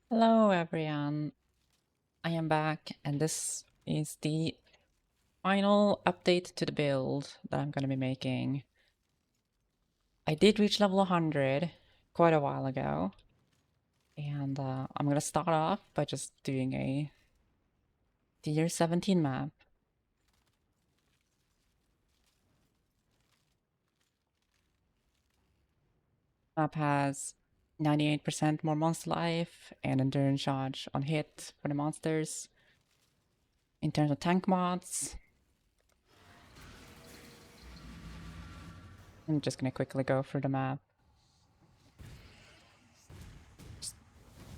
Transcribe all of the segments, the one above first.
Hello everyone, I am back and this is the final update to the build that I'm going to be making. I did reach level 100 quite a while ago, and I'm going to start off by just doing a tier 17 map. Map has 98% more monster life and endurance charge on hit for the monsters. In terms of tank mods, I'm just going to quickly go through the map.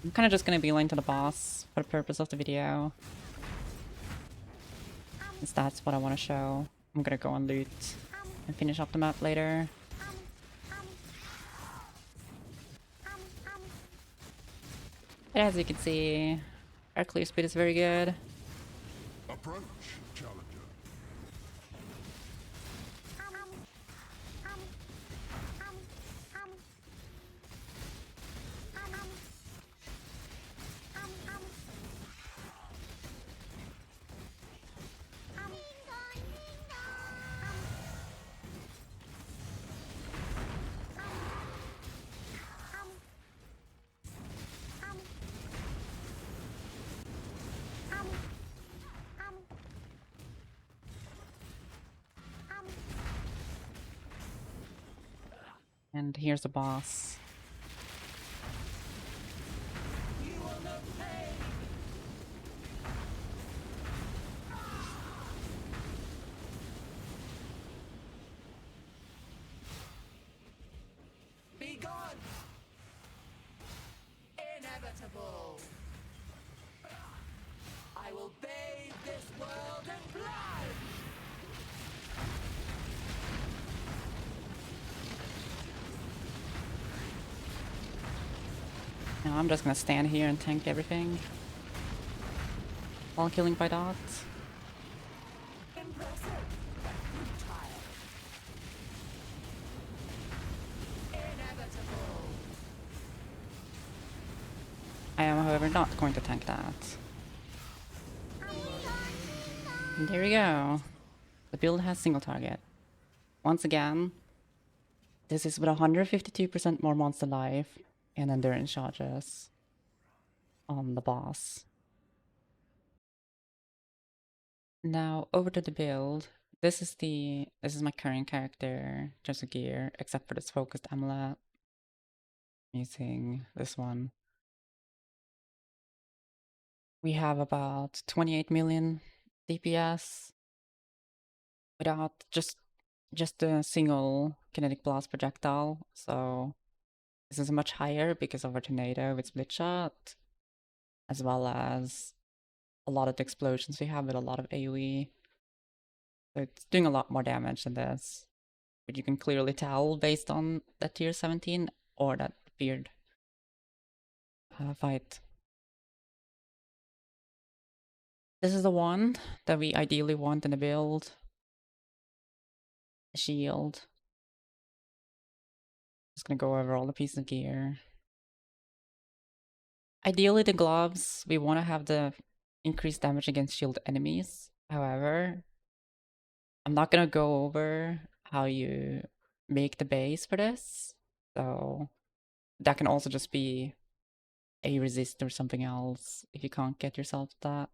I'm kind of just going to beeline to the boss for the purpose of the video, since that's what I want to show. I'm going to go and loot and finish up the map later. But as you can see, our clear speed is very good. Approach, challenger. And here's the boss. Be gone! Inevitable! I will bathe this world in blood! Now I'm just gonna stand here and tank everything while killing by dots. Impressive, but futile. Inevitable! I am, however, not going to tank that. And there we go. The build has single target. Once again, this is with 152% more monster life and endurance charges on the boss. Now over to the build. This is my current character, just a gear, except for this focused amulet. I'm using this one. We have about 28 million DPS without just a single kinetic blast projectile, so this is much higher because of our tornado with split shot, as well as a lot of the explosions we have with a lot of AoE. So it's doing a lot more damage than this, but you can clearly tell based on that tier 17 or that beard fight. This is the one that we ideally want in the build. A shield. Just gonna go over all the pieces of gear. Ideally the gloves, we want to have the increased damage against shield enemies. However, I'm not gonna go over how you make the base for this. So that can also just be a resist or something else if you can't get yourself that.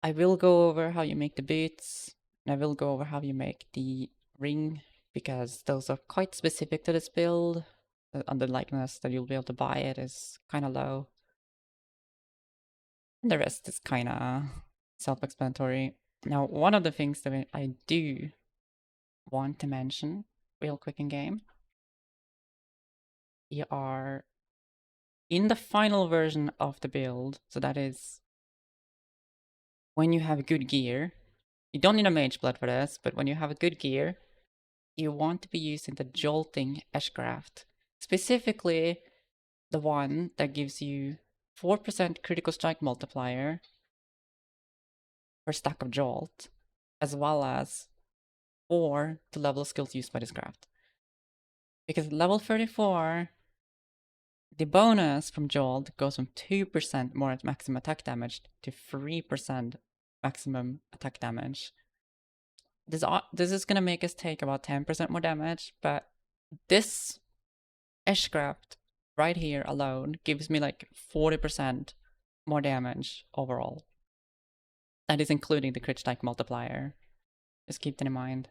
I will go over how you make the boots, and I will go over how you make the ring, because those are quite specific to this build. The unlikeness that you'll be able to buy it is kind of low. And the rest is kind of self-explanatory. Now, one of the things that I do want to mention real quick in game, we are in the final version of the build, so that is when you have good gear, you don't need a mage blood for this, but when you have a good gear, you want to be using the Jolting Eshcraft. Specifically, the one that gives you 4% critical strike multiplier per stack of Jolt, as well as 4 to level skills used by this craft. Because level 34, the bonus from Jolt goes from 2% more at maximum attack damage to 3% maximum attack damage. This is gonna make us take about 10% more damage, but this Eshcraft right here alone gives me like 40% more damage overall. That is including the crit strike multiplier. Just keep that in mind.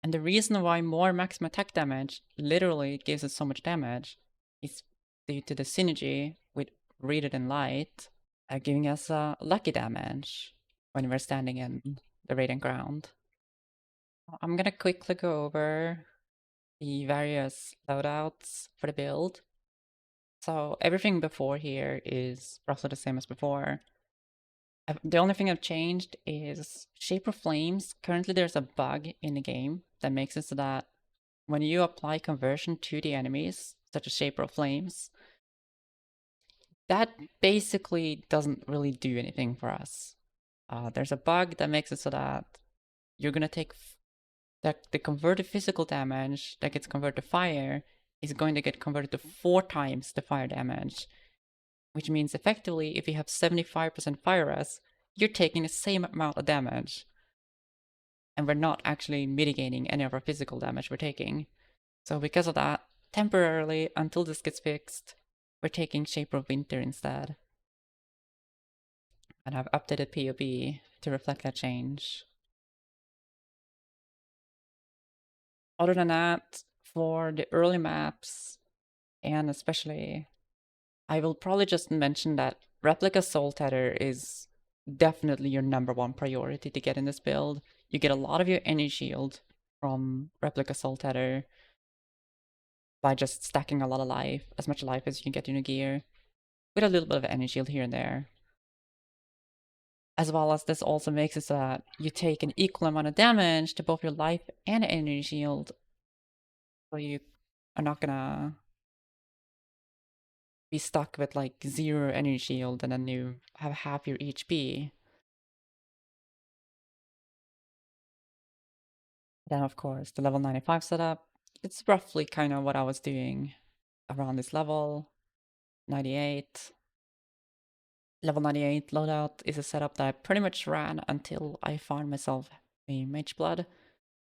And the reason why more maximum attack damage literally gives us so much damage is due to the synergy with Rooted in Light, giving us lucky damage when we're standing in the radiant ground. I'm gonna quickly go over the various loadouts for the build. So everything before here is roughly the same as before. The only thing I've changed is Shape of Flames. Currently there's a bug in the game that makes it so that when you apply conversion to the enemies, such as Shaper of Flames, that basically doesn't really do anything for us. There's a bug that makes it so that you're gonna take the converted physical damage that gets converted to fire is going to get converted to 4 times the fire damage, which means effectively if you have 75% fire res, you're taking the same amount of damage. And we're not actually mitigating any of our physical damage we're taking. So because of that, temporarily, until this gets fixed, we're taking Shaper of Winter instead. And I've updated POB to reflect that change. Other than that, for the early maps, and especially, I will probably just mention that Replica Soul Tether is definitely your #1 priority to get in this build. You get a lot of your energy shield from Replica Soul Tether by just stacking a lot of life, as much life as you can get in your gear, with a little bit of energy shield here and there. As well as this also makes it so that you take an equal amount of damage to both your life and energy shield, so you are not gonna be stuck with like 0 energy shield and then you have half your HP. Then of course the level 95 setup, it's roughly kind of what I was doing around this level. 98. Level 98 loadout is a setup that I pretty much ran until I found myself a Mage Blood.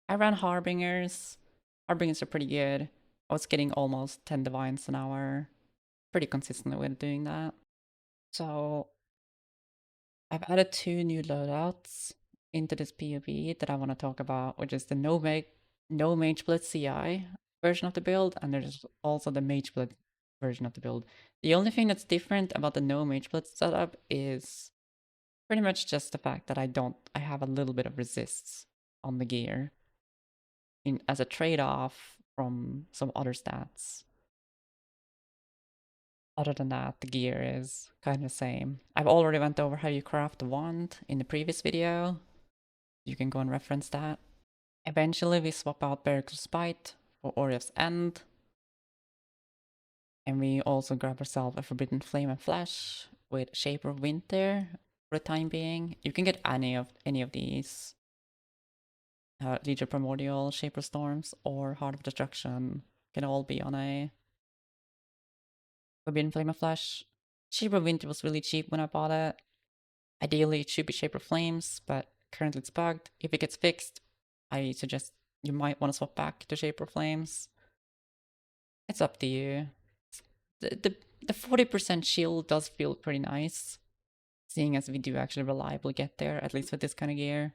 I ran Harbingers. Harbingers are pretty good. I was getting almost 10 Divines an hour. Pretty consistently with doing that. So I've added 2 new loadouts into this POV that I want to talk about, which is the no Mage Blood CI version of the build, and there's also the Mage Blood version of the build. The only thing that's different about the no Mage Blood setup is pretty much just the fact that I have a little bit of resists on the gear as a trade-off from some other stats. Other than that, the gear is kind of the same. I've already went over how you craft the wand in the previous video. You can go and reference that. Eventually we swap out Beric's Spite for Orief's End. And we also grab ourselves a Forbidden Flame and Flesh with Shaper of Winter for the time being. You can get any of these. Legion Primordial, Shaper Storms, or Heart of Destruction can all be on a Forbidden Flame of Flesh. Shaper of Winter was really cheap when I bought it. Ideally it should be Shaper Flames, but currently it's bugged. If it gets fixed, I suggest you might want to swap back to Shaper Flames. It's up to you. The 40% shield does feel pretty nice, seeing as we do actually reliably get there, at least with this kind of gear.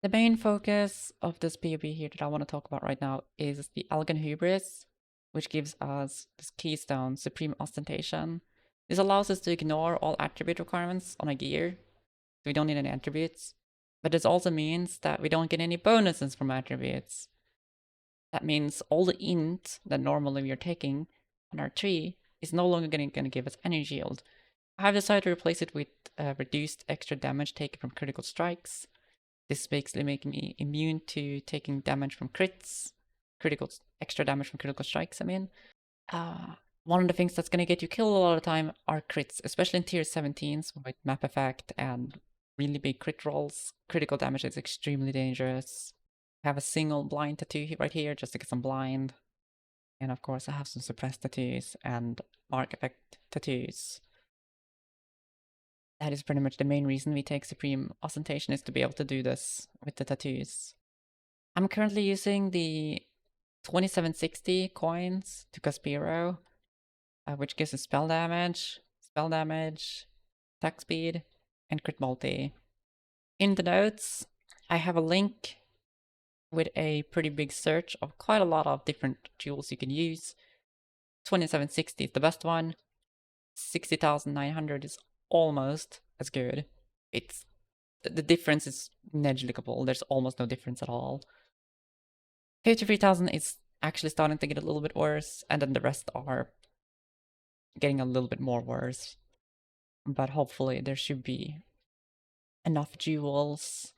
The main focus of this POV here that I want to talk about right now is the Elegant Hubris, which gives us this Keystone Supreme Ostentation. This allows us to ignore all attribute requirements on a gear, so we don't need any attributes. But this also means that we don't get any bonuses from attributes. That means all the int that normally we are taking on our tree is no longer going to give us energy yield. I have decided to replace it with reduced extra damage taken from critical strikes. This basically making me immune to taking damage from crits, extra damage from critical strikes, I mean. One of the things that's going to get you killed a lot of the time are crits, especially in tier 17s with map effect and really big crit rolls. Critical damage is extremely dangerous. I have a single blind tattoo right here just because I'm blind. And of course I have some suppressed tattoos and mark effect tattoos. That is pretty much the main reason we take Supreme Ostentation, is to be able to do this with the tattoos. I'm currently using the 2760 coins to Caspero, which gives us spell damage, attack speed, and crit multi. In the notes, I have a link with a pretty big search of quite a lot of different jewels you can use. 2760 is the best one. 60,900 is almost as good. It's the difference is negligible. There's almost no difference at all. 53,000 is actually starting to get a little bit worse, and then the rest are getting a little bit more worse. But hopefully there should be enough jewels.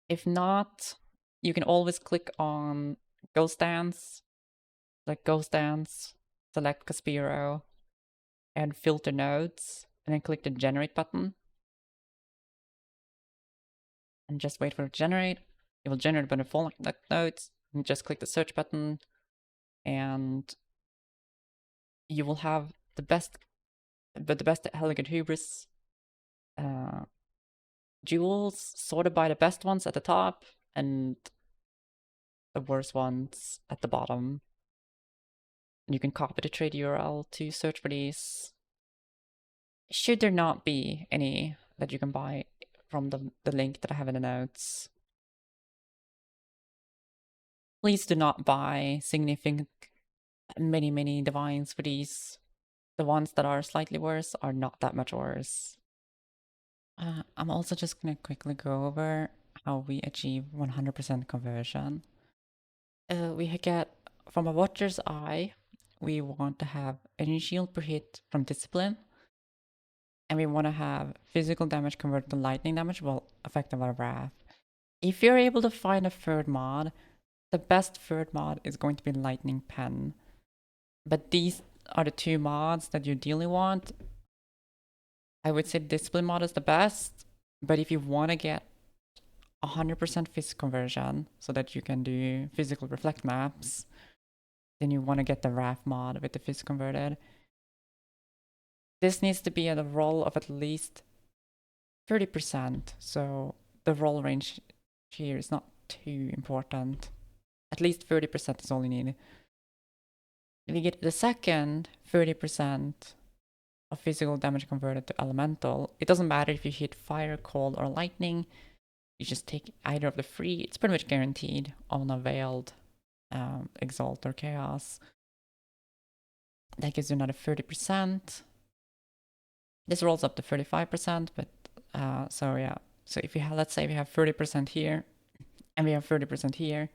If not, you can always click on Ghost Dance, like Ghost Dance, select Caspero, and filter nodes, and then click the generate button. And just wait for it to generate. It will generate a bunch of full nodes, and just click the search button, and you will have the best Elegant Hubris jewels sorted by the best ones at the top and the worst ones at the bottom. And you can copy the trade URL to search for these. Should there not be any that you can buy from the link that I have in the notes, please do not buy significant many divines for these. The ones that are slightly worse are not that much worse. I'm also just gonna quickly go over how we achieve 100% conversion. We get, from a watcher's eye, we want to have energy yield per hit from discipline, and we want to have physical damage converted to lightning damage while affected by wrath. If you're able to find a third mod, the best third mod is going to be Lightning Pen. But these are the two mods that you ideally want. I would say Discipline mod is the best, but if you want to get 100% physical conversion so that you can do physical reflect maps, then you want to get the Wrath mod with the phys converted. This needs to be at a roll of at least 30%, so the roll range here is not too important. At least 30% is all you need. If you get the second 30% of physical damage converted to elemental, it doesn't matter if you hit fire, cold, or lightning. You just take either of the three. It's pretty much guaranteed on a veiled exalt or chaos. That gives you another 30%. This rolls up to 35%, but so yeah. So if you have, let's say we have 30% here, and we have 30% here,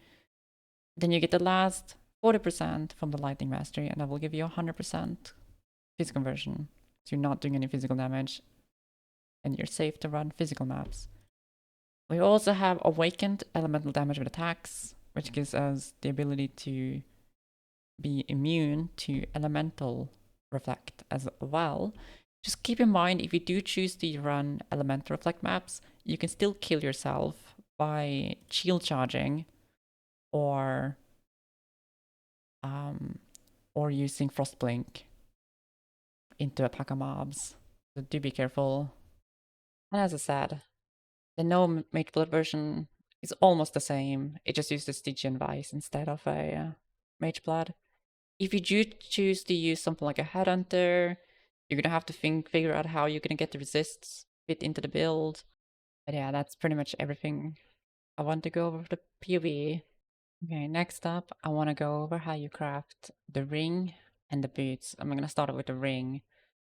then you get the last 40% from the Lightning Mastery, and that will give you 100% physical conversion. So you're not doing any physical damage, and you're safe to run physical maps. We also have Awakened Elemental Damage with attacks, which gives us the ability to be immune to Elemental Reflect as well. Just keep in mind, if you do choose to run Elemental Reflect maps, you can still kill yourself by shield charging or using Frostblink into a pack of mobs. So do be careful. And as I said, the no Mage Blood version is almost the same. It just uses Stygian Vice instead of a Mage Blood. If you do choose to use something like a Headhunter, you're gonna have to figure out how you're gonna get the resists fit into the build. But yeah, that's pretty much everything I want to go over the PoE. Okay, next up, I want to go over how you craft the ring and the boots. I'm gonna start with the ring.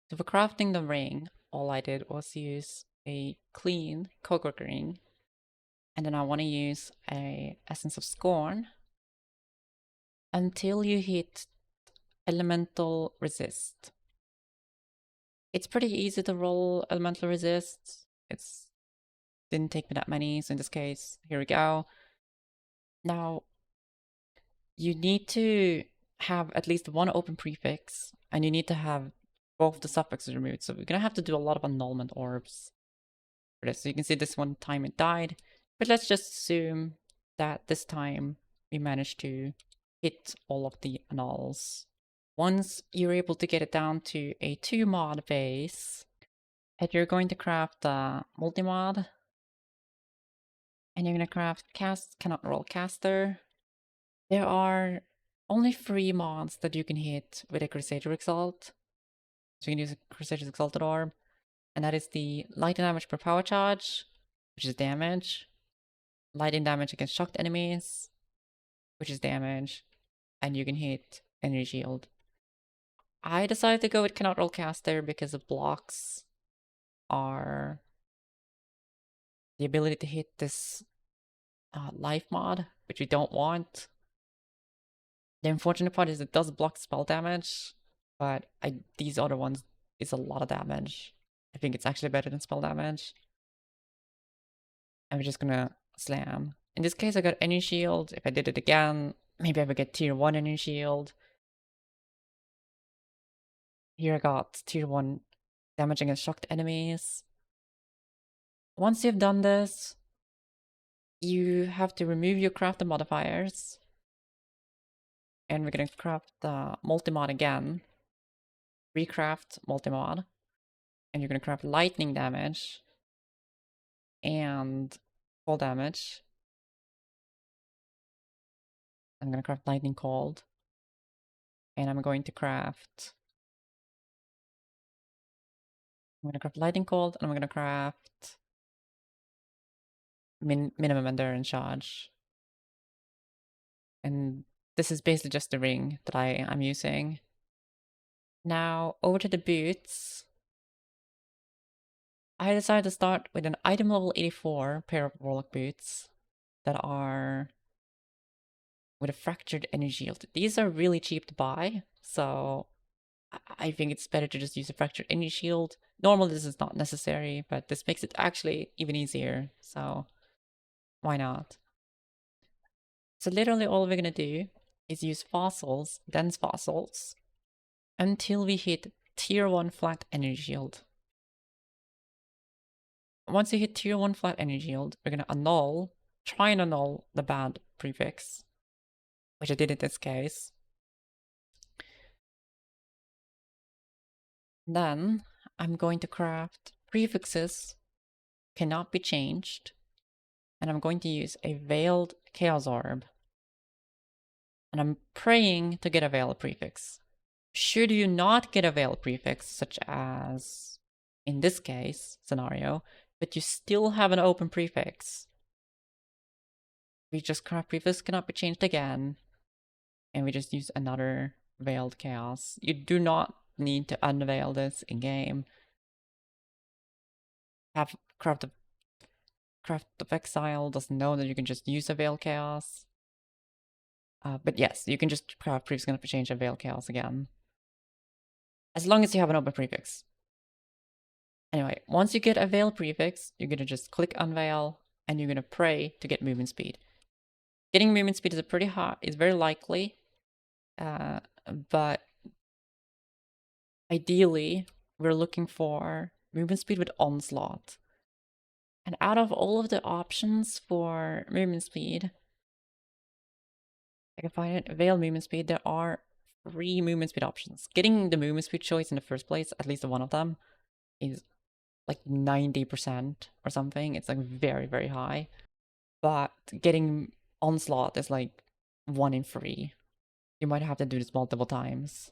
So for crafting the ring, all I did was use a clean Cockwork ring, and then I want to use a Essence of Scorn until you hit Elemental Resist. It's pretty easy to roll Elemental Resist. It's didn't take me that many, so in this case, here we go. Now, you need to have at least one open prefix, and you need to have both the suffixes removed. So we're gonna have to do a lot of annulment orbs for this. So you can see this one time it died, but let's just assume that this time we managed to hit all of the annuls. Once you're able to get it down to a 2 mod base, and you're going to craft a multi-mod, and you're gonna craft cannot roll caster. There are only 3 mods that you can hit with a Crusader Exalt. So you can use a Crusader's Exalted Orb, and that is the lightning damage per power charge, which is damage, lightning damage against shocked enemies, which is damage, and you can hit Energy Shield. I decided to go with Cannot Roll Caster because the blocks are the ability to hit this life mod, which we don't want. The unfortunate part is it does block spell damage, but these other ones is a lot of damage. I think it's actually better than spell damage. And we're just gonna slam. In this case, I got Energy Shield. If I did it again, maybe I would get tier 1 Energy Shield. Here I got tier 1 damage against shocked enemies. Once you've done this, you have to remove your crafted modifiers. And we're gonna craft the multi-mod again. Recraft multi-mod. And you're gonna craft lightning damage. And fall damage. I'm gonna craft lightning cold. And I'm going to craft... I'm gonna craft lightning cold, and I'm gonna craft... minimum endurance charge. And this is basically just the ring that I'm using. Now, over to the boots. I decided to start with an item level 84 pair of Warlock boots that are with a fractured energy shield. These are really cheap to buy, so I think it's better to just use a fractured energy shield. Normally this is not necessary, but this makes it actually even easier, so why not? So literally all we're gonna do is use fossils, dense fossils, until we hit tier 1 flat energy shield. Once you hit tier 1 flat energy shield, we're gonna try and annul the bad prefix, which I did in this case. Then I'm going to craft prefixes cannot be changed, and I'm going to use a Veiled Chaos Orb. And I'm praying to get a Veiled prefix. Should you not get a Veiled prefix, such as in this case scenario, but you still have an open prefix, we just craft prefix cannot be changed again, and we just use another Veiled Chaos. You do not need to unveil this in game. Have Craft of Exile doesn't know that you can just use a Veiled Chaos. But yes, you can just craft prefix cannot be changed and Veiled Chaos again. As long as you have an open prefix. Anyway, once you get a Veil prefix, you're gonna just click Unveil, and you're gonna pray to get movement speed. Getting movement speed is is very likely, but ideally, we're looking for movement speed with Onslaught. And out of all of the options for movement speed, I can find it, Veil movement speed, there are 3 movement speed options. Getting the movement speed choice in the first place, at least one of them, is like 90% or something. It's like very, very high. But getting Onslaught is like 1 in 3. You might have to do this multiple times.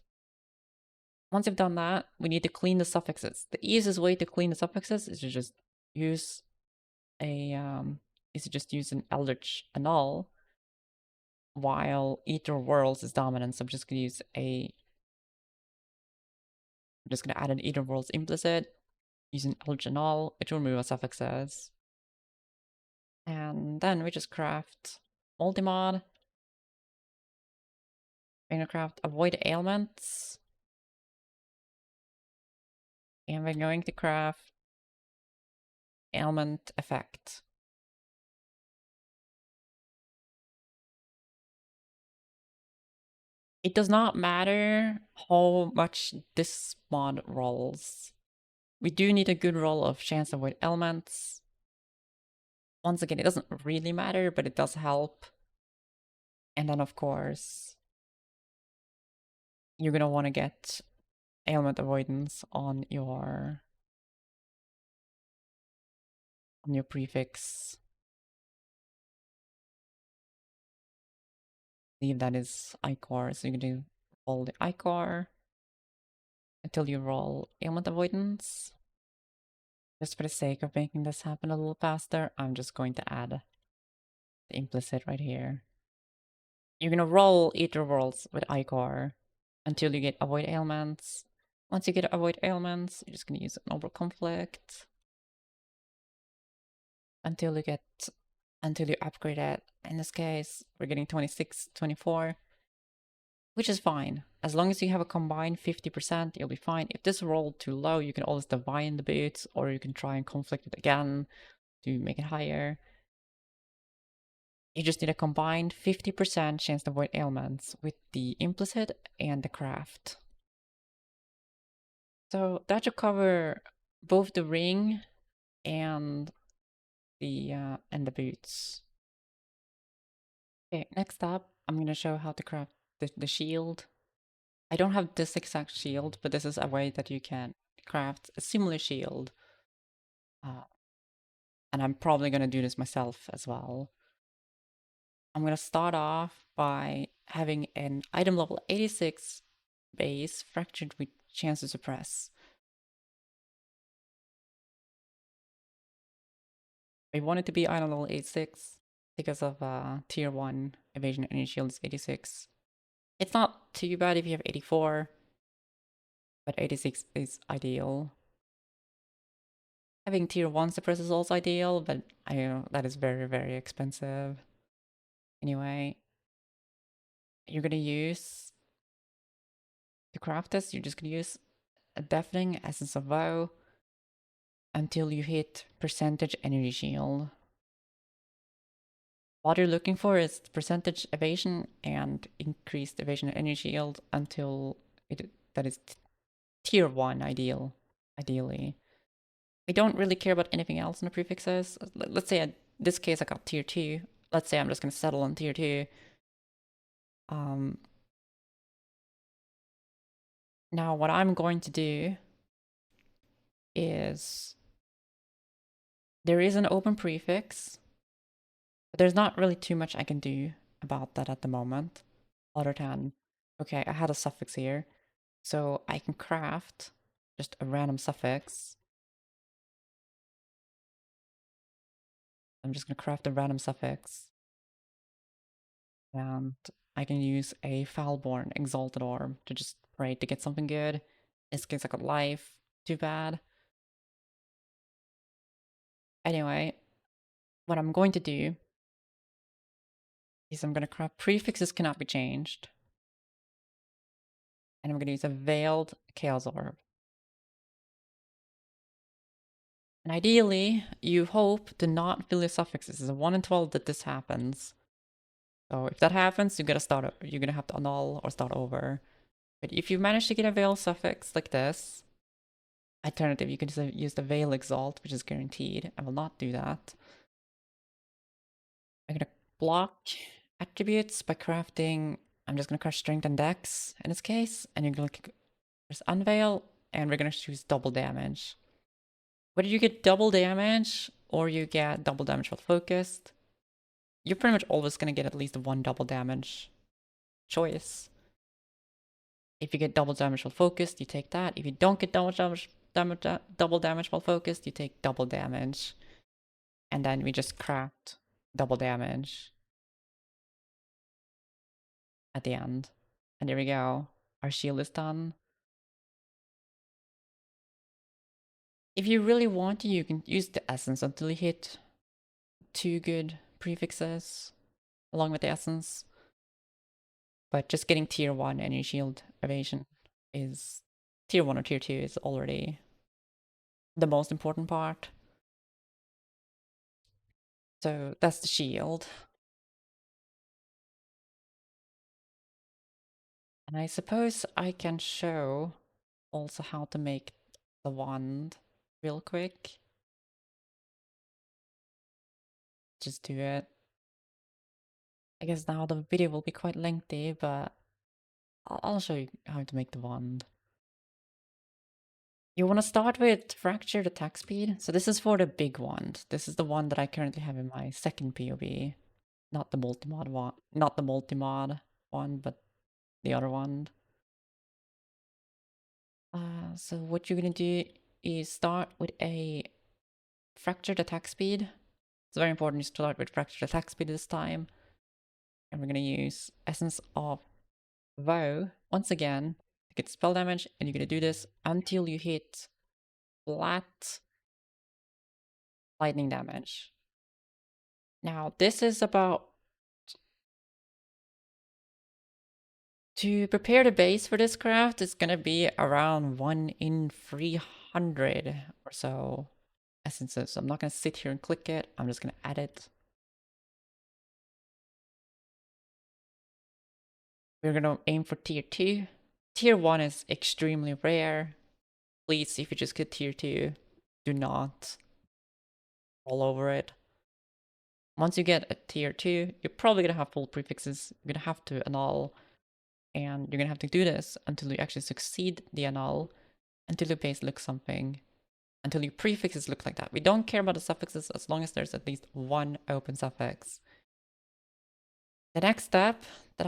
Once you've done that, we need to clean the suffixes. The easiest way to clean the suffixes is to just use an Eldritch Annul while Ether Worlds is dominant. So I'm just gonna add an Ether Worlds implicit, use an Eldritch Annul, it will remove our suffixes. And then we just craft multi-mod. We're gonna craft avoid ailments. And we're going to craft ailment effect. It does not matter how much this mod rolls. We do need a good roll of chance to avoid elements. Once again, it doesn't really matter, but it does help. And then, of course, you're gonna want to get ailment avoidance on your prefix. I believe that is Ichor, so you're gonna roll the Ichor until you roll ailment avoidance. Just for the sake of making this happen a little faster, I'm just going to add the implicit right here. You're gonna roll Ether Rolls with Ichor until you get avoid ailments. Once you get avoid ailments, you're just gonna use Noble Conflict until you upgrade it. In this case, we're getting 26, 24, which is fine. As long as you have a combined 50%, you'll be fine. If this rolled too low, you can always divine the boots, or you can try and conflict it again to make it higher. You just need a combined 50% chance to avoid ailments with the implicit and the craft. So that should cover both the ring and the boots. Okay, next up, I'm gonna show how to craft the shield. I don't have this exact shield, but this is a way that you can craft a similar shield. And I'm probably gonna do this myself as well. I'm gonna start off by having an item level 86 base fractured with chance to suppress. I want it to be item level 86 because of tier 1 evasion energy shield is 86. It's not too bad if you have 84, but 86 is ideal. Having tier 1 suppress is also ideal, but I know that is very, very expensive. Anyway, you're gonna use, to craft this, you're just gonna use a deafening essence of vow until you hit percentage energy shield. What you're looking for is percentage evasion and increased evasion energy shield until that is tier 1 ideally. I don't really care about anything else in the prefixes. Let's say in this case I got tier 2. Let's say I'm just going to settle on tier 2. Now what I'm going to do is there is an open prefix, but there's not really too much I can do about that at the moment, other than, okay, I had a suffix here, so I can craft just a random suffix. I'm just going to craft a random suffix. And I can use a Foulborn Exalted Orb to just pray to get something good. In this case, I got life. Too bad. Anyway, what I'm going to do is I'm going to craft prefixes cannot be changed. And I'm going to use a Veiled Chaos Orb. And ideally, you hope to not fill your suffixes. It's a 1 in 12 that this happens. So if that happens, you're gonna have to annul or start over. But if you manage to get a Veil suffix like this, alternative, you can just use the Veil Exalt, which is guaranteed. I will not do that. I'm gonna block attributes by crafting. I'm just gonna craft Strength and Dex in this case, and you're gonna press Unveil, and we're gonna choose double damage. Whether you get double damage or you get double damage while focused, you're pretty much always gonna get at least one double damage choice. If you get double damage while focused, you take that. If you don't get double damage while focused, you take double damage. And then we just craft double damage at the end. And there we go. Our shield is done. If you really want to, you can use the essence until you hit 2 good prefixes along with the essence. But just getting tier 1 energy shield evasion is tier 1 or tier 2 is already the most important part. So that's the shield. And I suppose I can show also how to make the wand real quick. Just do it. I guess now the video will be quite lengthy, but I'll show you how to make the wand. You want to start with fractured attack speed. So this is for the big wand. This is the one that I currently have in my second POB. Not the multi-mod one, not the multi-mod one, but the other one. So what you're gonna do is start with a fractured attack speed. It's very important to start with fractured attack speed this time. And we're gonna use Essence of Vow once again to get spell damage, and you're gonna do this until you hit flat lightning damage. Now this is about to prepare the base for this craft. It's gonna be around 1 in 300 or so essences. So I'm not gonna sit here and click it. I'm just gonna add it. We're gonna aim for tier 2. Tier 1 is extremely rare. Please, if you just get tier 2, do not roll over it. Once you get a tier 2, you're probably gonna have full prefixes. You're gonna have to annul, and you're gonna have to do this until you actually succeed the annul, until your base looks something, until your prefixes look like that. We don't care about the suffixes as long as there's at least one open suffix. The next step that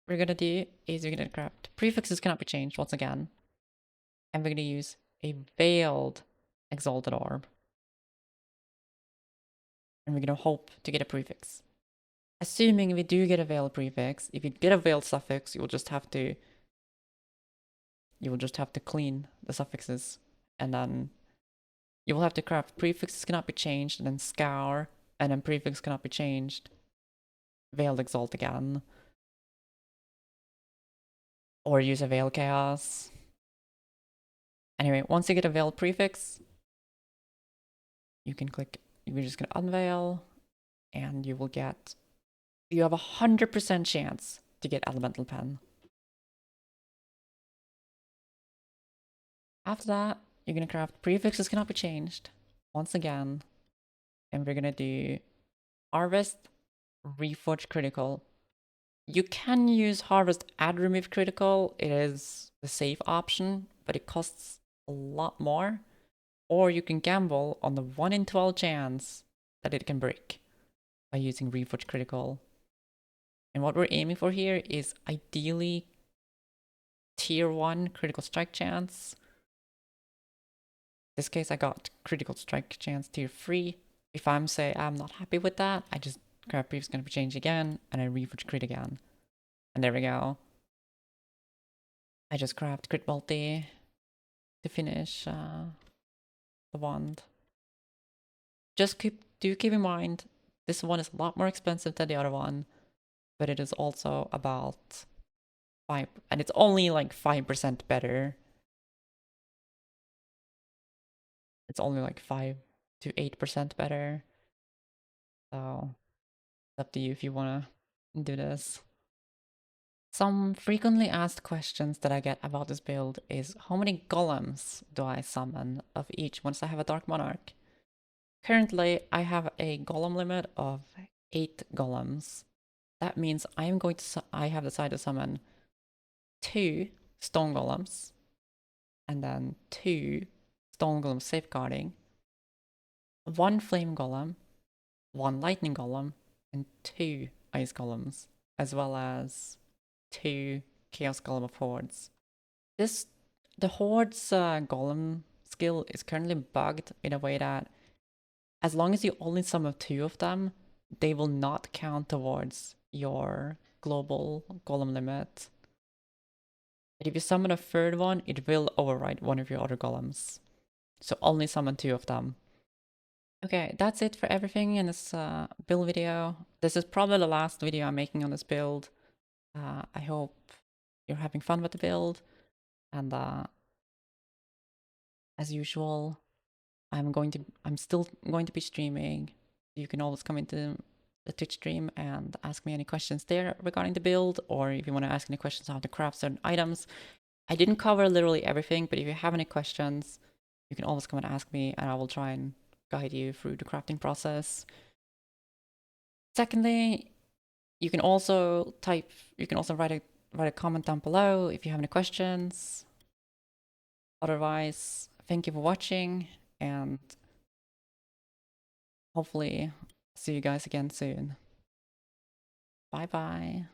we're gonna do is you're gonna grab prefixes cannot be changed once again, and we're gonna use a veiled exalted orb, and we're gonna hope to get a prefix. Assuming we do get a veiled prefix, if you get a veiled suffix, you will just have to clean the suffixes, and then you will have to craft prefixes cannot be changed, and then scour, and then prefix cannot be changed, veiled exalt again, or use a veil chaos. Anyway, once you get a veiled prefix, you can click, you're just gonna unveil, and you have a 100% chance to get elemental pen. After that, you're gonna craft prefixes cannot be changed once again, and we're gonna do harvest, reforge critical. You can use harvest and remove critical. It is the safe option, but it costs a lot more. Or you can gamble on the 1 in 12 chance that it can break by using reforge critical. And what we're aiming for here is ideally tier 1 critical strike chance. In this case, I got critical strike chance tier 3. If I'm not happy with that, I just grab brief's gonna be changed again, and I reforge crit again. And there we go. I just grabbed crit multi to finish the wand. Just keep in mind, this one is a lot more expensive than the other one, but it is also about 5, and it's only like 5% better. It's only like 5 to 8% better. So it's up to you if you wanna do this. Some frequently asked questions that I get about this build is how many golems do I summon of each once I have a Dark Monarch? Currently, I have a golem limit of 8 golems. That means I have decided to summon 2 stone golems, and then 2 stone golems safeguarding, 1 flame golem, 1 lightning golem, and 2 ice golems, as well as 2 chaos golem of hordes. The hordes golem skill is currently bugged in a way that as long as you only summon 2 of them, they will not count towards your global golem limit. But if you summon a third one, it will override one of your other golems. So only summon 2 of them. Okay, that's it for everything in this build video. This is probably the last video I'm making on this build. I hope you're having fun with the build, and as usual, I'm still going to be streaming. You can always come into the Twitch stream and ask me any questions there regarding the build, or if you want to ask any questions on how to craft certain items. I didn't cover literally everything, but if you have any questions, you can always come and ask me, and I will try and guide you through the crafting process. Secondly, you can also write a comment down below if you have any questions. Otherwise, thank you for watching, and hopefully see you guys again soon. Bye bye.